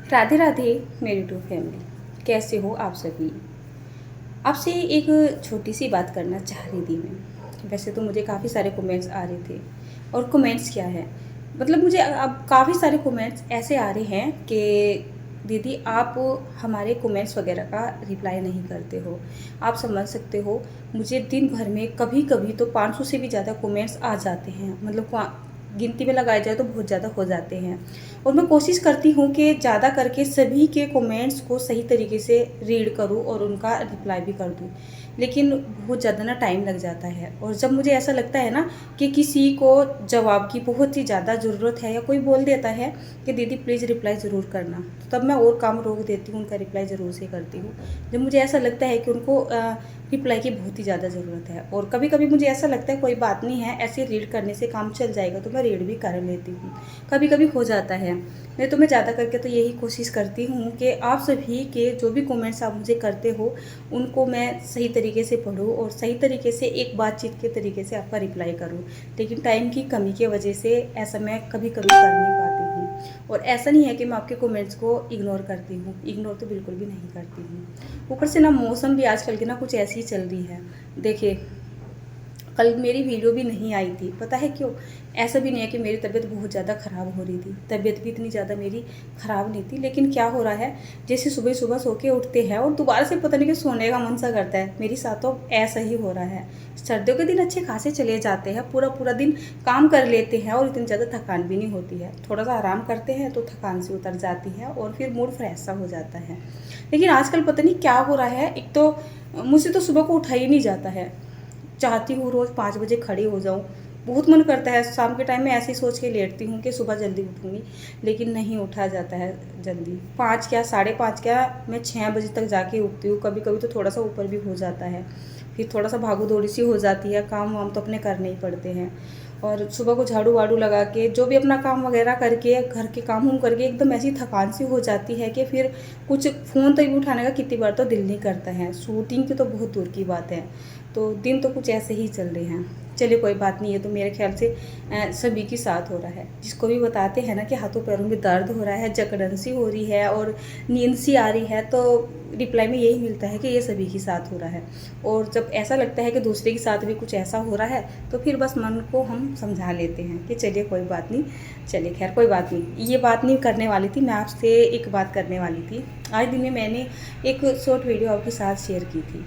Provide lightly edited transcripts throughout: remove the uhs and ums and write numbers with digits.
राधे राधे मेरी to family, कैसे हो आप सभी। आपसे एक छोटी सी बात करना चाह रही थी मैं। वैसे तो मुझे काफ़ी सारे कमेंट्स आ रहे थे, और कमेंट्स क्या है, मतलब मुझे अब काफ़ी सारे कमेंट्स ऐसे आ रहे हैं कि दीदी आप हमारे कमेंट्स वगैरह का रिप्लाई नहीं करते हो। आप समझ सकते हो, मुझे दिन भर में कभी कभी तो 500 से भी ज़्यादा कमेंट्स आ जाते हैं, मतलब गिनती में लगाया जाए तो बहुत ज़्यादा हो जाते हैं। और मैं कोशिश करती हूँ कि ज़्यादा करके सभी के कमेंट्स को सही तरीके से रीड करूँ और उनका रिप्लाई भी कर दूँ, लेकिन बहुत ज़्यादा ना टाइम लग जाता है। और जब मुझे ऐसा लगता है ना कि किसी को जवाब की बहुत ही ज़्यादा ज़रूरत है, या कोई बोल देता है कि दीदी प्लीज़ रिप्लाई ज़रूर करना, तो तब मैं और काम रोक देती हूँ, उनका रिप्लाई ज़रूर से करती हूँ। जब मुझे ऐसा लगता है कि उनको रिप्लाई की बहुत ही ज़्यादा ज़रूरत है, और कभी कभी मुझे ऐसा लगता है कोई बात नहीं है, ऐसे रीड करने से काम चल जाएगा, तो मैं रीड भी कर लेती हूँ। कभी कभी हो जाता है, नहीं तो मैं ज़्यादा करके तो यही कोशिश करती हूँ कि आप सभी के जो भी कमेंट्स आप मुझे करते हो उनको मैं सही तरीके से पढूँ और सही तरीके से एक बातचीत के तरीके से आपका रिप्लाई करूँ। लेकिन टाइम की कमी की वजह से ऐसा मैं कभी कभी कर नहीं पाती हूँ। और ऐसा नहीं है कि मैं आपके कमेंट्स को इग्नोर करती हूँ, इग्नोर तो बिल्कुल भी नहीं करती हूँ। ऊपर से ना मौसम भी आजकल की ना कुछ ऐसी ही चल रही है। देखिए, कल मेरी वीडियो भी नहीं आई थी, पता है क्यों? ऐसा भी नहीं है कि मेरी तबीयत बहुत ज़्यादा ख़राब हो रही थी, तबीयत भी इतनी ज़्यादा मेरी ख़राब नहीं थी, लेकिन क्या हो रहा है, जैसे सुबह सुबह सो के उठते हैं और दोबारा से पता नहीं कि सोने का मन सा करता है। मेरे साथ तो ऐसा ही हो रहा है। सर्दियों के दिन अच्छे खासे चले जाते हैं, पूरा पूरा दिन काम कर लेते हैं और इतनी ज़्यादा थकान भी नहीं होती है। थोड़ा सा आराम करते हैं तो थकान से उतर जाती है और फिर मूड फ्रेश सा हो जाता है। लेकिन आजकल पता नहीं क्या हो रहा है, एक तो मुझसे तो सुबह को उठा ही नहीं जाता है। चाहती हूँ रोज़ 5 बजे खड़ी हो जाऊँ, बहुत मन करता है, शाम के टाइम में ऐसे ही सोच के लेटती हूँ कि सुबह जल्दी उठूँगी, लेकिन नहीं उठा जाता है जल्दी। 5 क्या 5:30 क्या, मैं 6 बजे तक जाके उठती हूँ, कभी कभी तो थोड़ा सा ऊपर भी हो जाता है। फिर थोड़ा सा भागो दौड़ी सी हो जाती है, काम वाम तो अपने करने ही पड़ते हैं। और सुबह को झाड़ू वाड़ू लगा के जो भी अपना काम वगैरह करके घर के काम वाम करके एकदम ऐसी थकान सी हो जाती है कि फिर कुछ फ़ोन तक भी उठाने का कितनी बार तो दिल नहीं करता है। शूटिंग की तो बहुत दूर की बात है। तो दिन तो कुछ ऐसे ही चल रहे हैं। चलिए कोई बात नहीं है, तो मेरे ख्याल से सभी के साथ हो रहा है। जिसको भी बताते हैं ना कि हाथों पैरों में दर्द हो रहा है, जकड़न सी हो रही है और नींद सी आ रही है, तो रिप्लाई में यही मिलता है कि ये सभी के साथ हो रहा है। और जब ऐसा लगता है कि दूसरे के साथ भी कुछ ऐसा हो रहा है, तो फिर बस मन को हम समझा लेते हैं कि चलिए कोई बात नहीं, चलिए खैर कोई बात नहीं। ये बात नहीं करने वाली थी, मैं आपसे एक बात करने वाली थी। आज दिन में मैंने एक शॉर्ट वीडियो आपके साथ शेयर की थी।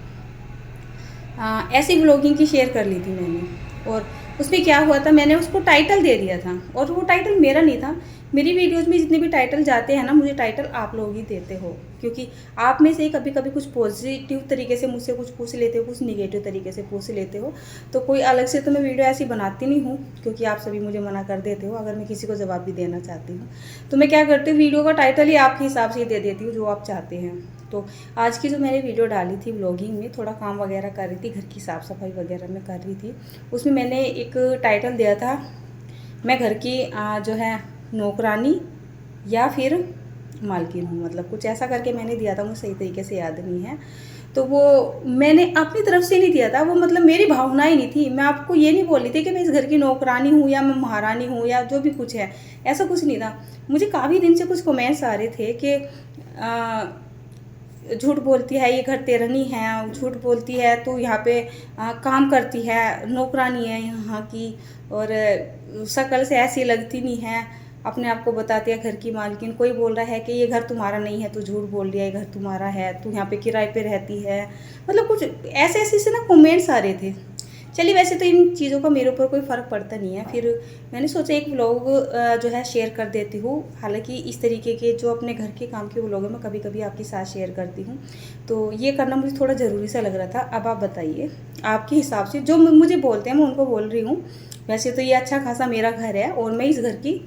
ऐसी ब्लॉगिंग की शेयर कर ली थी मैंने, और उसमें क्या हुआ था, मैंने उसको टाइटल दे दिया था, और वो टाइटल मेरा नहीं था। मेरी वीडियोज़ में जितने भी टाइटल जाते हैं ना, मुझे टाइटल आप लोग ही देते हो, क्योंकि आप में से ही कभी कभी कुछ पॉजिटिव तरीके से मुझसे कुछ पूछ लेते हो, कुछ निगेटिव तरीके से पूछ लेते हो। तो कोई अलग से तो मैं वीडियो ऐसी बनाती नहीं हूँ, क्योंकि आप सभी मुझे मना कर देते हो अगर मैं किसी को जवाब भी देना चाहती हूँ। तो मैं क्या करती हूँ, वीडियो का टाइटल ही आपके हिसाब से ही दे देती हूँ जो आप चाहते हैं। तो आज की जो मैंने वीडियो डाली थी व्लॉगिंग में, थोड़ा काम वगैरह कर रही थी, घर की साफ़ सफाई वगैरह मैं कर रही थी, उसमें मैंने एक टाइटल दिया था, मैं घर की जो है नौकरानी या फिर मालकिन हूँ, मतलब कुछ ऐसा करके मैंने दिया था, मुझे सही तरीके से याद नहीं है। तो वो मैंने अपनी तरफ से नहीं दिया था, वो मतलब मेरी भावनाएं नहीं थी। मैं आपको ये नहीं बोल रही थी कि मैं इस घर की नौकरानी हूँ या मैं महारानी हूँ या जो भी कुछ है, ऐसा कुछ नहीं था। मुझे काफ़ी दिन से कुछ कमेंट्स आ रहे थे कि झूठ बोलती है, ये घर तेरा नहीं है, झूठ बोलती है, तो यहाँ पे काम करती है, नौकरानी है यहाँ की, और शक्ल से ऐसी लगती नहीं है, अपने आप को बताती है घर की मालकिन। कोई बोल रहा है कि ये घर तुम्हारा नहीं है, तो झूठ बोल दिया, ये घर तुम्हारा है, तू यहाँ पे किराए पे रहती है, मतलब कुछ ऐसे ऐसे से ना कमेंट्स आ रहे थे। चलिए, वैसे तो इन चीज़ों का मेरे ऊपर कोई फ़र्क पड़ता नहीं है, फिर मैंने सोचा एक व्लॉग जो है शेयर कर देती हूँ। हालांकि इस तरीके के जो अपने घर के काम के व्लॉग है मैं कभी कभी आपके साथ शेयर करती हूँ, तो ये करना मुझे थोड़ा ज़रूरी सा लग रहा था। अब आप बताइए, आपके हिसाब से जो मुझे बोलते हैं मैं उनको बोल रही हूँ। वैसे तो ये अच्छा खासा मेरा घर है और मैं इस घर की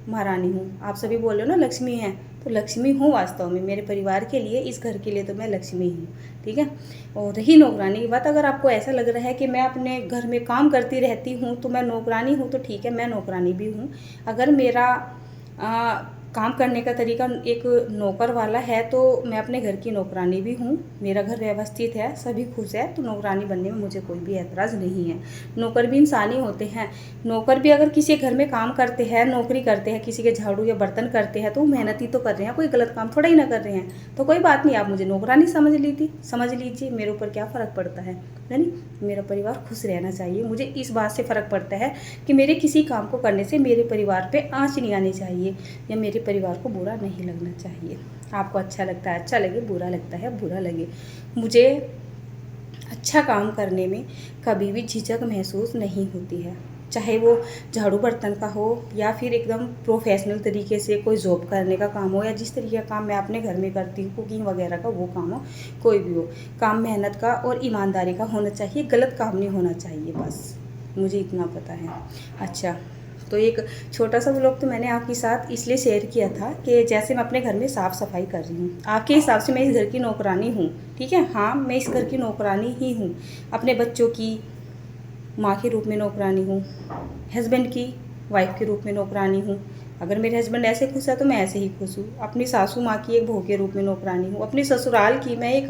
महारानी हूँ। आप सभी बोल रहे हो ना लक्ष्मी है, तो लक्ष्मी हूँ वास्तव में, मेरे परिवार के लिए, इस घर के लिए तो मैं लक्ष्मी हूँ, ठीक है। और रही नौकरानी की बात, अगर आपको ऐसा लग रहा है कि मैं अपने घर में काम करती रहती हूँ तो मैं नौकरानी हूँ, तो ठीक है, मैं नौकरानी भी हूँ। अगर मेरा काम करने का तरीका एक नौकर वाला है, तो मैं अपने घर की नौकरानी भी हूँ। मेरा घर व्यवस्थित है, सभी खुश है, तो नौकरानी बनने में मुझे कोई भी ऐतराज़ नहीं है। नौकर भी इंसान ही होते हैं। नौकर भी अगर किसी घर में काम करते हैं, नौकरी करते हैं, किसी के झाड़ू या बर्तन करते हैं, तो वो मेहनत ही तो कर रहे हैं, कोई गलत काम थोड़ा ही ना कर रहे हैं। तो कोई बात नहीं, आप मुझे नौकरानी समझ लीजिए, मेरे ऊपर क्या फ़र्क पड़ता है नहीं। मेरा परिवार खुश रहना चाहिए। मुझे इस बात से फ़र्क पड़ता है कि मेरे किसी काम को करने से मेरे परिवार पे आँच नहीं आनी चाहिए, या मेरे परिवार को बुरा नहीं लगना चाहिए। आपको अच्छा लगता है अच्छा लगे, बुरा लगता है बुरा लगे। मुझे अच्छा काम करने में कभी भी झिझक महसूस नहीं होती है, चाहे वो झाड़ू बर्तन का हो या फिर एकदम प्रोफेशनल तरीके से कोई जॉब करने का काम हो, या जिस तरीके का काम मैं अपने घर में करती हूँ, कुकिंग वगैरह का, वो काम हो, कोई भी हो। काम मेहनत का और ईमानदारी का होना चाहिए, गलत काम नहीं होना चाहिए, बस मुझे इतना पता है। अच्छा, तो एक छोटा सा व्लॉग तो मैंने आपके साथ इसलिए शेयर किया था कि जैसे मैं अपने घर में साफ़ सफाई कर रही हूँ, आपके हिसाब से मैं इस घर की नौकरानी हूँ, ठीक है। हाँ, मैं इस घर की नौकरानी ही हूँ। अपने बच्चों की माँ के रूप में नौकरानी हूँ, हस्बैंड की वाइफ के रूप में नौकरानी हूँ। अगर मेरे हस्बैंड ऐसे खुश है तो मैं ऐसे ही खुश हूँ। अपनी सासू माँ की एक बहू के रूप में नौकरानी हूँ। अपनी ससुराल की मैं एक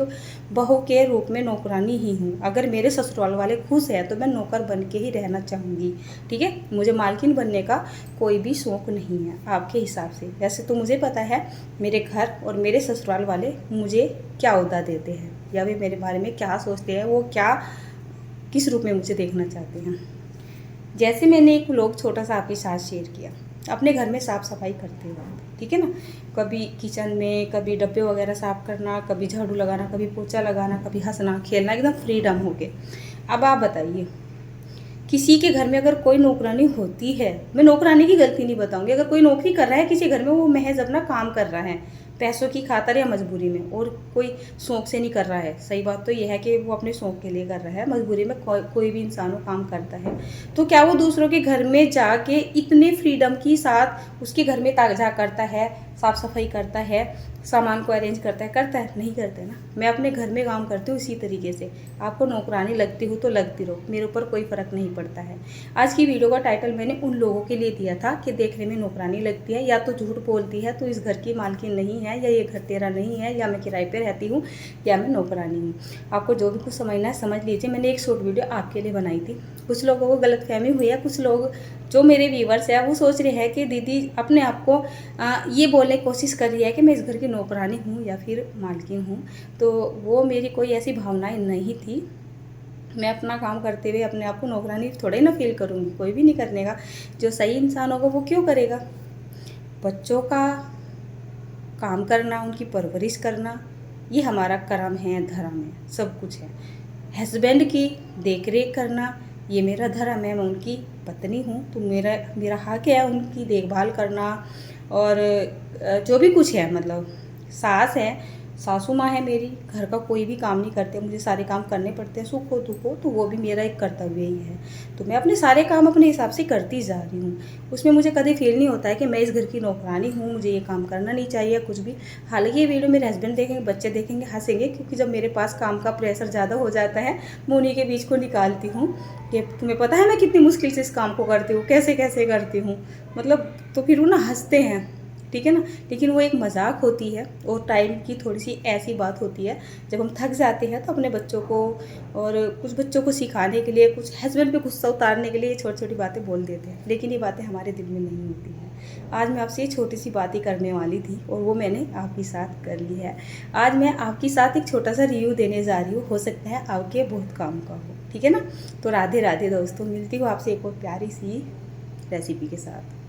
बहू के रूप में नौकरानी ही हूँ। अगर मेरे ससुराल वाले खुश हैं तो मैं नौकर बन के ही रहना चाहूँगी, ठीक है। मुझे मालकिन बनने का कोई भी शौक़ नहीं है आपके हिसाब से। वैसे तो मुझे पता है मेरे घर और मेरे ससुराल वाले मुझे क्या ओहदा देते हैं, या वे मेरे बारे में क्या सोचते हैं, वो किस रूप में मुझे देखना चाहते हैं। जैसे मैंने एक व्लॉग छोटा सा आपके साथ शेयर किया अपने घर में साफ़ सफाई करते वक्त, ठीक है ना। कभी किचन में, कभी डब्बे वगैरह साफ़ करना, कभी झाड़ू लगाना, कभी पोछा लगाना, कभी हंसना खेलना, एकदम फ्रीडम हो के। अब आप बताइए, किसी के घर में अगर कोई नौकरानी होती है, मैं नौकरानी की गलती नहीं बताऊंगी, अगर कोई नौकरी कर रहा है किसी घर में, वो महज अपना काम कर रहा है पैसों की खातर या मजबूरी में, और कोई शौक़ से नहीं कर रहा है। सही बात तो यह है कि वो अपने शौक़ के लिए कर रहा है, मजबूरी में कोई भी इंसान वो काम करता है। तो क्या वो दूसरों के घर में जाके इतने फ्रीडम के साथ उसके घर में ताजा करता है, साफ़ सफाई करता है, सामान को अरेंज करता है? नहीं करता है ना। मैं अपने घर में काम करती हूँ इसी तरीके से। आपको नौकरानी लगती हूँ तो लगती रहो, मेरे ऊपर कोई फ़र्क नहीं पड़ता है। आज की वीडियो का टाइटल मैंने उन लोगों के लिए दिया था कि देखने में नौकरानी लगती है, या तो झूठ बोलती है, तो इस घर की मालकिन नहीं है, या ये घर तेरा नहीं है, या मैं किराए पे रहती हूँ, या मैं नौकरानी हूँ। आपको जो भी कुछ समझना है समझ लीजिए। मैंने एक शॉर्ट वीडियो आपके लिए बनाई थी। कुछ लोगों को गलतफहमी हुई है, कुछ लोग जो मेरे व्यूवर्स हैं वो सोच रहे हैं कि दीदी अपने आप को ये बोलने की कोशिश कर रही है कि मैं इस घर की नौकरानी हूँ या फिर मालकिन हूँ। तो वो मेरी कोई ऐसी भावनाएं नहीं थी। मैं अपना काम करते हुए अपने आप को नौकरानी थोड़े ना फील करूँगी, कोई भी नहीं करने का। जो सही इंसान होगा वो क्यों करेगा। बच्चों का काम करना, उनकी परवरिश करना, ये हमारा कर्म है, धर्म है, सब कुछ है। हस्बैंड की देख रेख करना, ये मेरा धर्म है, मैं उनकी पत्नी हूँ, तो मेरा हक है उनकी देखभाल करना। और जो भी कुछ है, मतलब सास है, सासू माँ है मेरी, घर का कोई भी काम नहीं करते, मुझे सारे काम करने पड़ते हैं, सुख हो दुख हो, तो वो भी मेरा एक कर्तव्य ही है। तो मैं अपने सारे काम अपने हिसाब से करती जा रही हूँ। उसमें मुझे कभी फील नहीं होता है कि मैं इस घर की नौकरानी हूँ, मुझे ये काम करना नहीं चाहिए कुछ भी। हालांकि ये वीडियो मेरे हस्बैंड देखेंगे, बच्चे देखेंगे, हंसेंगे, क्योंकि जब मेरे पास काम का प्रेशर ज़्यादा हो जाता है, मैं उन्हीं के बीच को निकालती हूँ कि तुम्हें पता है मैं कितनी मुश्किल से इस काम को करती हूँ, कैसे कैसे करती हूँ, मतलब। तो फिर वो ना हंसते हैं, ठीक है ना। लेकिन वो एक मजाक होती है, और टाइम की थोड़ी सी ऐसी बात होती है, जब हम थक जाते हैं तो अपने बच्चों को और कुछ बच्चों को सिखाने के लिए, कुछ हस्बैंड पे गुस्सा उतारने के लिए छोटी छोटी बातें बोल देते हैं, लेकिन ये बातें हमारे दिल में नहीं होती हैं। आज मैं आपसे ये छोटी सी बात ही करने वाली थी, और वो मैंने आपके साथ कर ली है। आज मैं आपके साथ एक छोटा सा रिव्यू देने जा रही हूँ, हो सकता है आपके बहुत काम का हो, ठीक है ना। तो राधे राधे दोस्तों, मिलती हूँ आपसे एक और प्यारी सी रेसिपी के साथ।